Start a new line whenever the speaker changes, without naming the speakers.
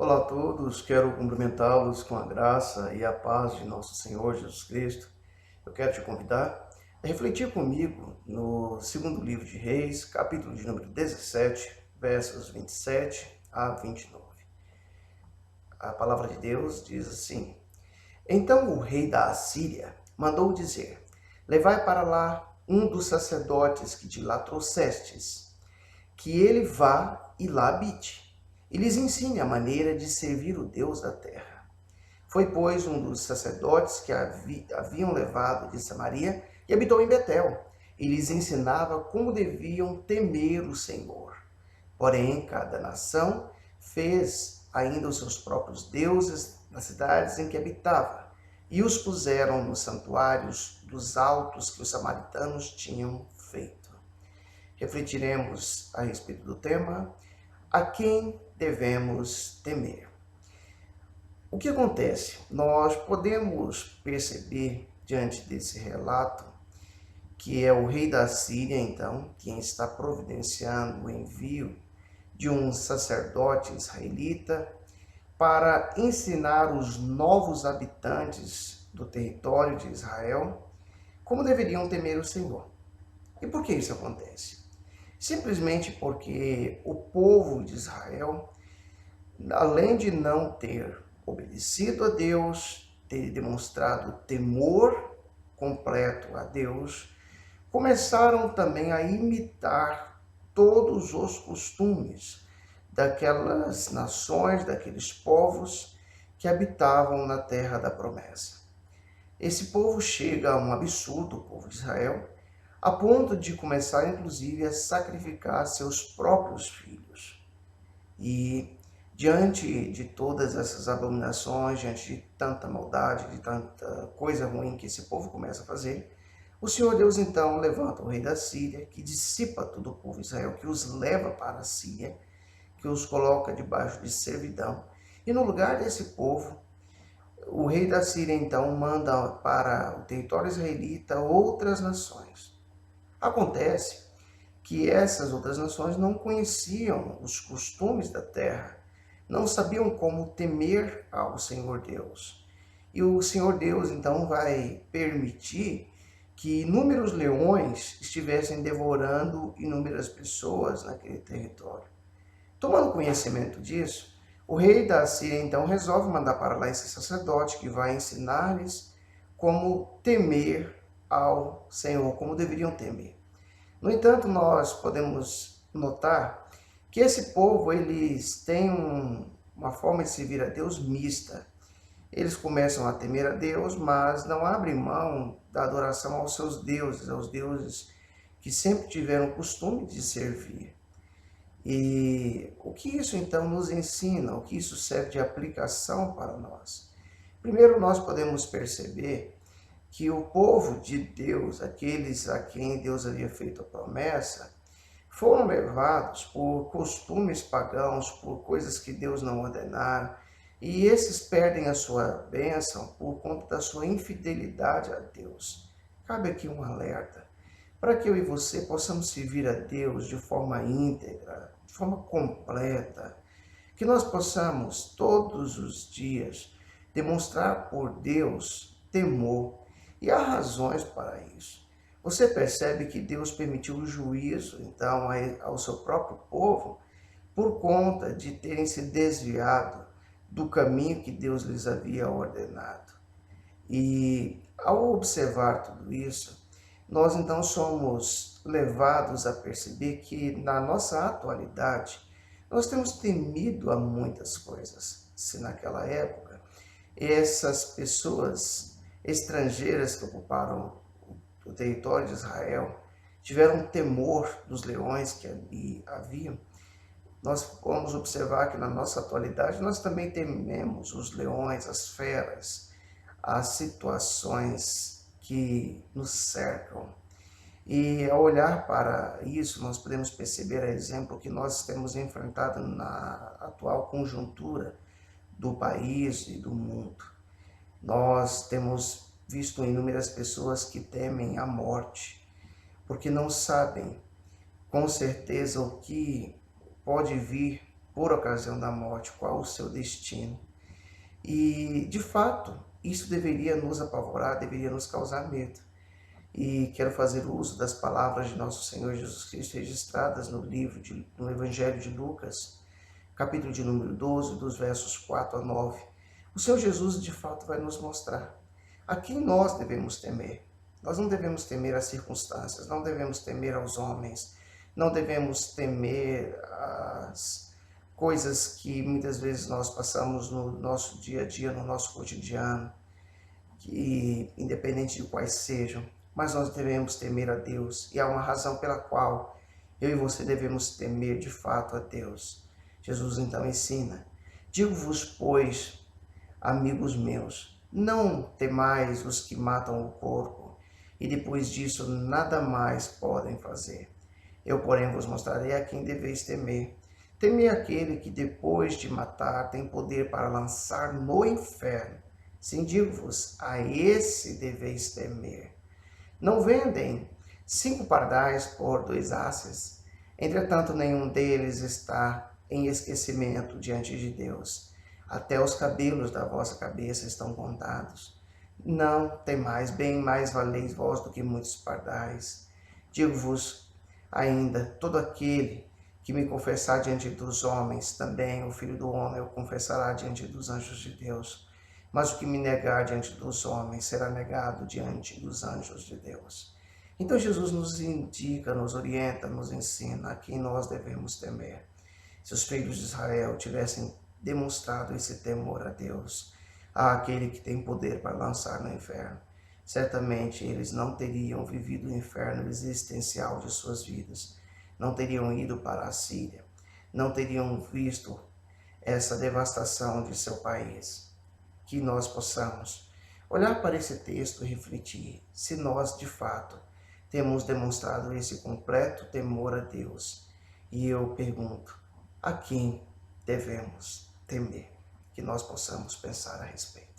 Olá a todos, quero cumprimentá-los com a graça e a paz de nosso Senhor Jesus Cristo. Eu quero te convidar a refletir comigo no segundo livro de Reis, capítulo de número 17, versos 27 a 29. A palavra de Deus diz assim: Então o rei da Assíria mandou dizer: Levai para lá um dos sacerdotes que de lá trouxestes, que ele vá e lá habite, e lhes ensine a maneira de servir o Deus da terra. Foi, pois, um dos sacerdotes que haviam levado de Samaria e habitou em Betel, e lhes ensinava como deviam temer o Senhor. Porém, cada nação fez ainda os seus próprios deuses nas cidades em que habitava, e os puseram nos santuários dos altos que os samaritanos tinham feito. Refletiremos a respeito do tema: a quem devemos temer? O que acontece? Nós podemos perceber, diante desse relato, que é o rei da Síria, então, quem está providenciando o envio de um sacerdote israelita para ensinar os novos habitantes do território de Israel como deveriam temer o Senhor. E por que isso acontece? Simplesmente porque o povo de Israel, além de não ter obedecido a Deus, ter demonstrado temor completo a Deus, começaram também a imitar todos os costumes daquelas nações, daqueles povos que habitavam na terra da promessa. Esse povo chega a um absurdo, o povo de Israel, a ponto de começar, inclusive, a sacrificar seus próprios filhos. E diante de todas essas abominações, diante de tanta maldade, de tanta coisa ruim que esse povo começa a fazer, o Senhor Deus então levanta o rei da Síria, que dissipa todo o povo de Israel, que os leva para a Síria, que os coloca debaixo de servidão. E no lugar desse povo, o rei da Síria então manda para o território israelita outras nações. Acontece que essas outras nações não conheciam os costumes da terra, não sabiam como temer ao Senhor Deus. E o Senhor Deus então vai permitir que inúmeros leões estivessem devorando inúmeras pessoas naquele território. Tomando conhecimento disso, o rei da Síria então resolve mandar para lá esse sacerdote que vai ensinar-lhes como temer ao Senhor, como deveriam temer. No entanto, nós podemos notar que esse povo, eles têm uma forma de servir a Deus mista. Eles começam a temer a Deus, mas não abrem mão da adoração aos deuses que sempre tiveram o costume de servir. E o que isso então nos ensina, o que isso serve de aplicação para nós? Primeiro, nós podemos perceber que o povo de Deus, aqueles a quem Deus havia feito a promessa, foram levados por costumes pagãos, por coisas que Deus não ordenara, e esses perdem a sua bênção por conta da sua infidelidade a Deus. Cabe aqui um alerta, para que eu e você possamos servir a Deus de forma íntegra, de forma completa, que nós possamos todos os dias demonstrar por Deus temor. E há razões para isso. Você percebe que Deus permitiu o juízo, então, ao seu próprio povo, por conta de terem se desviado do caminho que Deus lhes havia ordenado. E ao observar tudo isso, nós então somos levados a perceber que na nossa atualidade, nós temos temido a muitas coisas. Se naquela época, essas pessoas estrangeiras que ocuparam o território de Israel tiveram temor dos leões que ali haviam, nós vamos observar que na nossa atualidade nós também tememos os leões, as feras, as situações que nos cercam. E ao olhar para isso, nós podemos perceber, a exemplo, que nós temos enfrentado na atual conjuntura do país e do mundo. Nós temos visto inúmeras pessoas que temem a morte, porque não sabem com certeza o que pode vir por ocasião da morte, qual o seu destino. E, de fato, isso deveria nos apavorar, deveria nos causar medo. E quero fazer uso das palavras de nosso Senhor Jesus Cristo registradas no Evangelho de Lucas, capítulo de número 12, dos versos 4 a 9. O Senhor Jesus, de fato, vai nos mostrar a quem nós devemos temer. Nós não devemos temer as circunstâncias, não devemos temer aos homens, não devemos temer as coisas que muitas vezes nós passamos no nosso dia a dia, no nosso cotidiano, que independente de quais sejam, mas nós devemos temer a Deus. E há uma razão pela qual eu e você devemos temer de fato a Deus. Jesus então ensina: digo-vos, pois, amigos meus, não temais os que matam o corpo, e depois disso nada mais podem fazer. Eu, porém, vos mostrarei a quem deveis temer. Temei aquele que, depois de matar, tem poder para lançar no inferno. Sim, digo-vos, a esse deveis temer. Não vendem 5 pardais por 2 asses? Entretanto, nenhum deles está em esquecimento diante de Deus. Até os cabelos da vossa cabeça estão contados. Não temais, bem mais valeis vós do que muitos pardais. Digo-vos ainda, todo aquele que me confessar diante dos homens, também o Filho do Homem o confessará diante dos anjos de Deus. Mas o que me negar diante dos homens será negado diante dos anjos de Deus. Então Jesus nos indica, nos orienta, nos ensina a quem nós devemos temer. Se os filhos de Israel tivessem demonstrado esse temor a Deus, àquele que tem poder para lançar no inferno, certamente eles não teriam vivido o inferno existencial de suas vidas, não teriam ido para a Síria, não teriam visto essa devastação de seu país. Que nós possamos olhar para esse texto e refletir se nós, de fato, temos demonstrado esse completo temor a Deus. E eu pergunto, a quem devemos temer? Que nós possamos pensar a respeito.